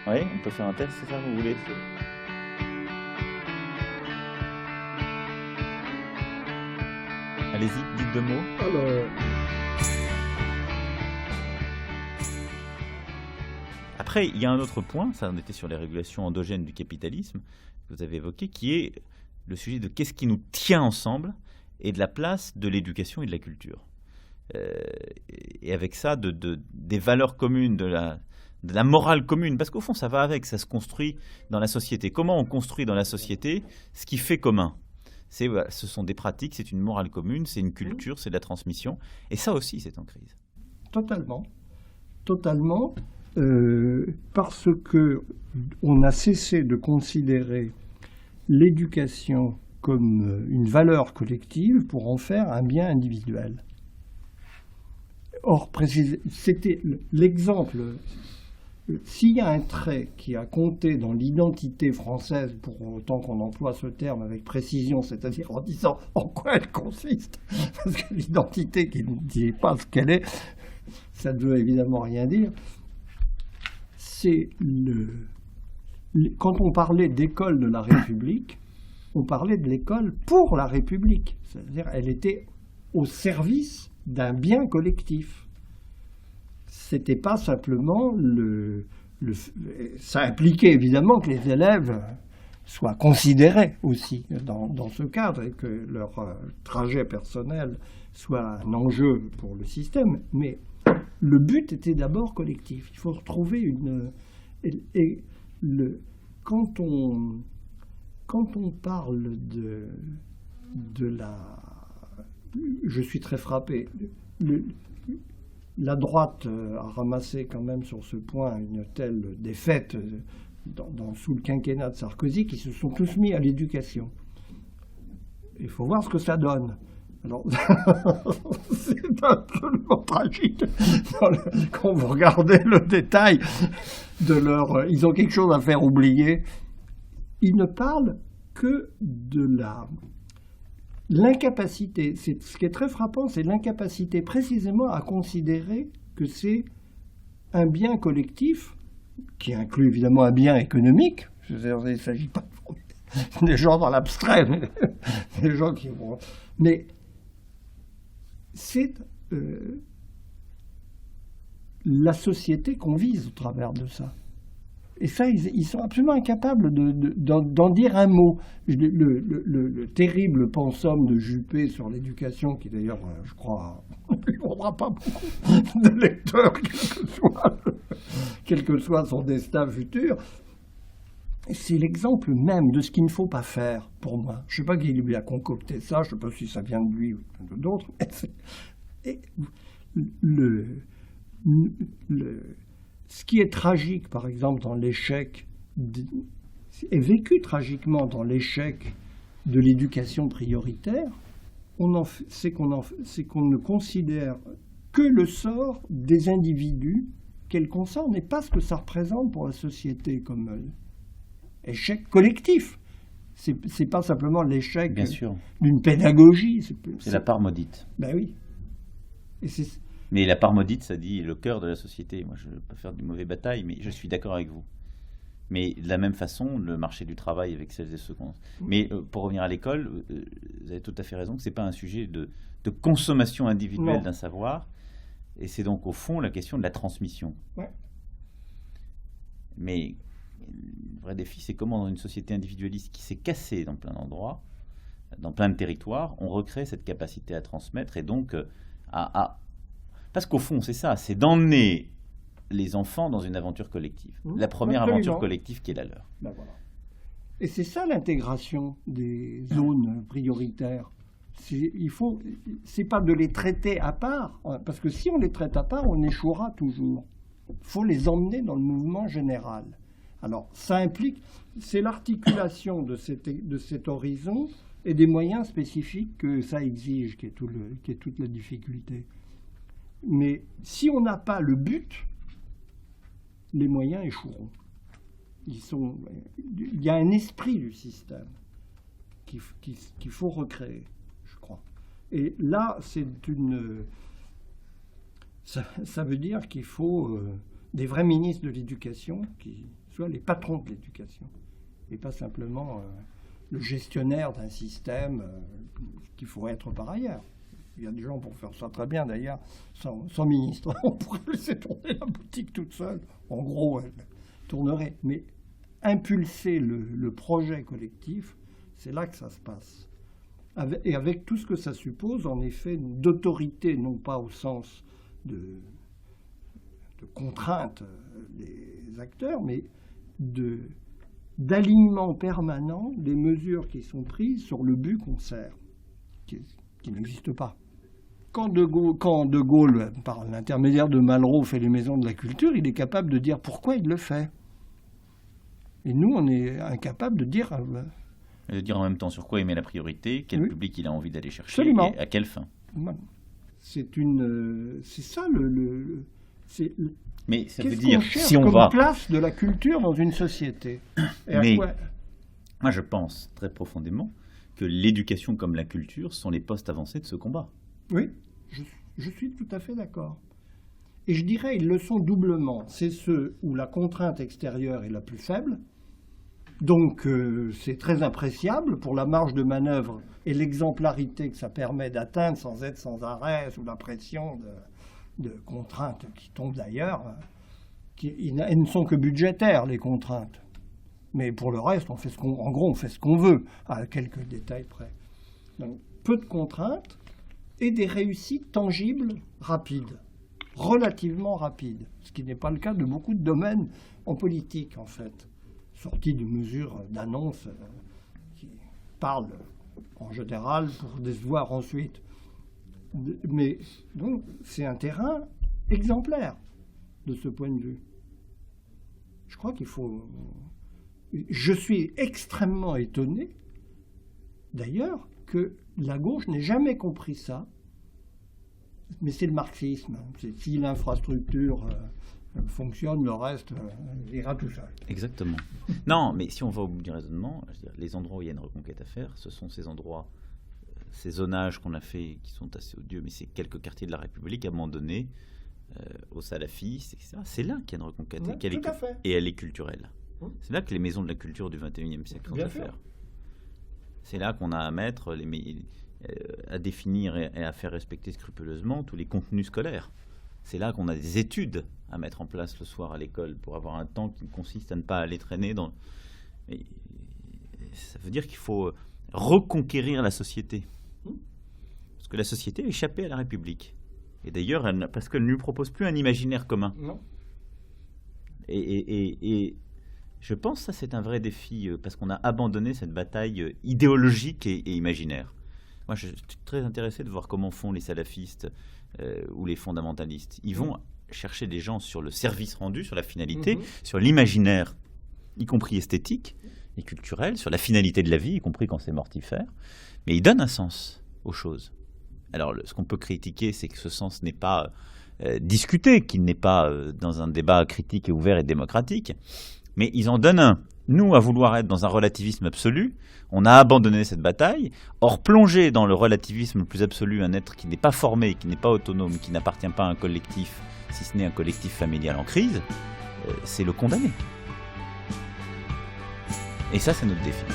Oui, on peut faire un test, c'est ça, vous voulez? Allez-y, dites deux mots. Alors, Après, il y a un autre point, ça on était sur les régulations endogènes du capitalisme, que vous avez évoqué, qui est le sujet de qu'est-ce qui nous tient ensemble et de la place de l'éducation et de la culture. Euh, et avec ça, des valeurs communes, de la morale commune, parce qu'au fond, ça va avec, ça se construit dans la société. Comment on construit dans la société ce qui fait commun? Voilà, ce sont des pratiques, c'est une morale commune, c'est une culture, c'est de la transmission. Et ça aussi, c'est en crise. totalement, totalement, parce que on a cessé de considérer l'éducation comme une valeur collective pour en faire un bien individuel. Or, c'était l'exemple. S'il y a un trait qui a compté dans l'identité française, pour autant qu'on emploie ce terme avec précision, c'est-à-dire en disant en quoi elle consiste, parce que l'identité qui ne dit pas ce qu'elle est, ça ne veut évidemment rien dire, c'est quand on parlait d'école de la République, on parlait de l'école pour la République, c'est-à-dire elle était au service d'un bien collectif. C'était pas simplement ça impliquait évidemment que les élèves soient considérés aussi dans ce cadre et que leur trajet personnel soit un enjeu pour le système. Mais le but était d'abord collectif. Il faut retrouver et quand on parle de la... Je suis très frappé. La droite a ramassé quand même sur ce point une telle défaite sous le quinquennat de Sarkozy qu'ils se sont tous mis à l'éducation. Il faut voir ce que ça donne. Alors, c'est absolument tragique quand vous regardez le détail de leur... Ils ont quelque chose à faire oublier. Ils ne parlent que de l'incapacité, ce qui est très frappant, c'est l'incapacité précisément à considérer que c'est un bien collectif, qui inclut évidemment un bien économique. Je veux dire, il ne s'agit pas des gens dans l'abstrait, mais des gens qui vont... Mais c'est la société qu'on vise au travers de ça. Et ça, ils sont absolument incapables d'en dire un mot. Le terrible pensum de Juppé sur l'éducation, qui d'ailleurs, je crois, ne vaudra pas beaucoup de lecteurs, quel que soit son destin futur, c'est l'exemple même de ce qu'il ne faut pas faire, pour moi. Je ne sais pas qui lui a concocté ça, je ne sais pas si ça vient de lui ou d'autres, mais ce qui est tragique, par exemple, dans l'échec, est vécu tragiquement dans l'échec de l'éducation prioritaire, c'est qu'on ne considère que le sort des individus qu'elle concerne et pas ce que ça représente pour la société comme échec collectif. C'est pas simplement l'échec d'une pédagogie. C'est la part maudite. Ben oui. Mais la part maudite, ça dit le cœur de la société. Moi, je ne veux pas faire de mauvaises batailles, mais je suis d'accord avec vous. Mais de la même façon, le marché du travail avec celles et ceux qu'on... Mais pour revenir à l'école, vous avez tout à fait raison que ce n'est pas un sujet de consommation individuelle d'un savoir. Et c'est donc au fond la question de la transmission. Ouais. Mais le vrai défi, c'est comment dans une société individualiste qui s'est cassée dans plein d'endroits, dans plein de territoires, on recrée cette capacité à transmettre et donc Parce qu'au fond, c'est ça, c'est d'emmener les enfants dans une aventure collective. La première aventure collective qui est la leur. Ben voilà. Et c'est ça l'intégration des zones prioritaires. C'est pas de les traiter à part, parce que si on les traite à part, on échouera toujours. Il faut les emmener dans le mouvement général. Alors, ça implique, c'est l'articulation de cet horizon et des moyens spécifiques que ça exige, qui est toute la difficulté. Mais si on n'a pas le but, les moyens échoueront. Il y a un esprit du système qu'il faut recréer, je crois. Et là, ça veut dire qu'il faut des vrais ministres de l'éducation qui soient les patrons de l'éducation, et pas simplement le gestionnaire d'un système qu'il faut être par ailleurs. Il y a des gens pour faire ça très bien d'ailleurs, sans ministre. On pourrait laisser tourner la boutique toute seule. En gros, elle tournerait. Mais impulser le projet collectif, c'est là que ça se passe. Et avec tout ce que ça suppose, en effet, d'autorité, non pas au sens de contrainte des acteurs, mais d'alignement permanent des mesures qui sont prises sur le but qu'on sert, qui n'existe pas. Quand de Gaulle, par l'intermédiaire de Malraux, fait les maisons de la culture, il est capable de dire pourquoi il le fait. Et nous, on est incapable de dire... de dire en même temps sur quoi il met la priorité, quel public il a envie d'aller chercher, absolument. Et à quelle fin. C'est ça mais ça veut qu'est-ce dire, qu'on cherche si on comme va... place de la culture dans une société. Mais moi, je pense très profondément que l'éducation comme la culture sont les postes avancés de ce combat. Oui, je suis tout à fait d'accord. Et je dirais, ils le sont doublement. C'est ceux où la contrainte extérieure est la plus faible. Donc, c'est très appréciable pour la marge de manœuvre et l'exemplarité que ça permet d'atteindre sans être sans arrêt sous la pression de contraintes qui tombent d'ailleurs. Elles ne sont que budgétaires, les contraintes. Mais pour le reste, on fait ce qu'on veut, à quelques détails près. Donc, peu de contraintes et des réussites tangibles, rapides, relativement rapides. Ce qui n'est pas le cas de beaucoup de domaines en politique, en fait. Sortis de mesures d'annonce qui parlent en général pour décevoir ensuite. Mais donc, c'est un terrain exemplaire de ce point de vue. Je crois qu'il faut... Je suis extrêmement étonné, d'ailleurs, que la gauche n'ait jamais compris ça. Mais c'est le marxisme. Si l'infrastructure fonctionne, le reste ira tout seul. Exactement. Non, mais si on va au bout du raisonnement, je veux dire, les endroits où il y a une reconquête à faire, ce sont ces endroits, ces zonages qu'on a fait qui sont assez odieux, mais c'est quelques quartiers de la République abandonnés aux salafistes, etc. C'est là qu'il y a une reconquête, Oui, et elle est culturelle. Oui. C'est là que les maisons de la culture du XXIe siècle sont à faire. C'est là qu'on a à mettre, à définir et à faire respecter scrupuleusement tous les contenus scolaires. C'est là qu'on a des études à mettre en place le soir à l'école pour avoir un temps qui consiste à ne pas aller traîner dans... Et ça veut dire qu'il faut reconquérir la société. Parce que la société a échappé à la République. Et d'ailleurs, parce qu'elle ne lui propose plus un imaginaire commun. Non. Et je pense que ça, c'est un vrai défi, parce qu'on a abandonné cette bataille idéologique et imaginaire. Moi, je suis très intéressé de voir comment font les salafistes ou les fondamentalistes. Ils vont chercher des gens sur le service rendu, sur la finalité, sur l'imaginaire, y compris esthétique et culturel, sur la finalité de la vie, y compris quand c'est mortifère. Mais ils donnent un sens aux choses. Alors, ce qu'on peut critiquer, c'est que ce sens n'est pas discuté, qu'il n'est pas dans un débat critique et ouvert et démocratique. Mais ils en donnent un. Nous, à vouloir être dans un relativisme absolu, on a abandonné cette bataille. Or, plonger dans le relativisme le plus absolu, un être qui n'est pas formé, qui n'est pas autonome, qui n'appartient pas à un collectif, si ce n'est un collectif familial en crise, c'est le condamner. Et ça, c'est notre défi.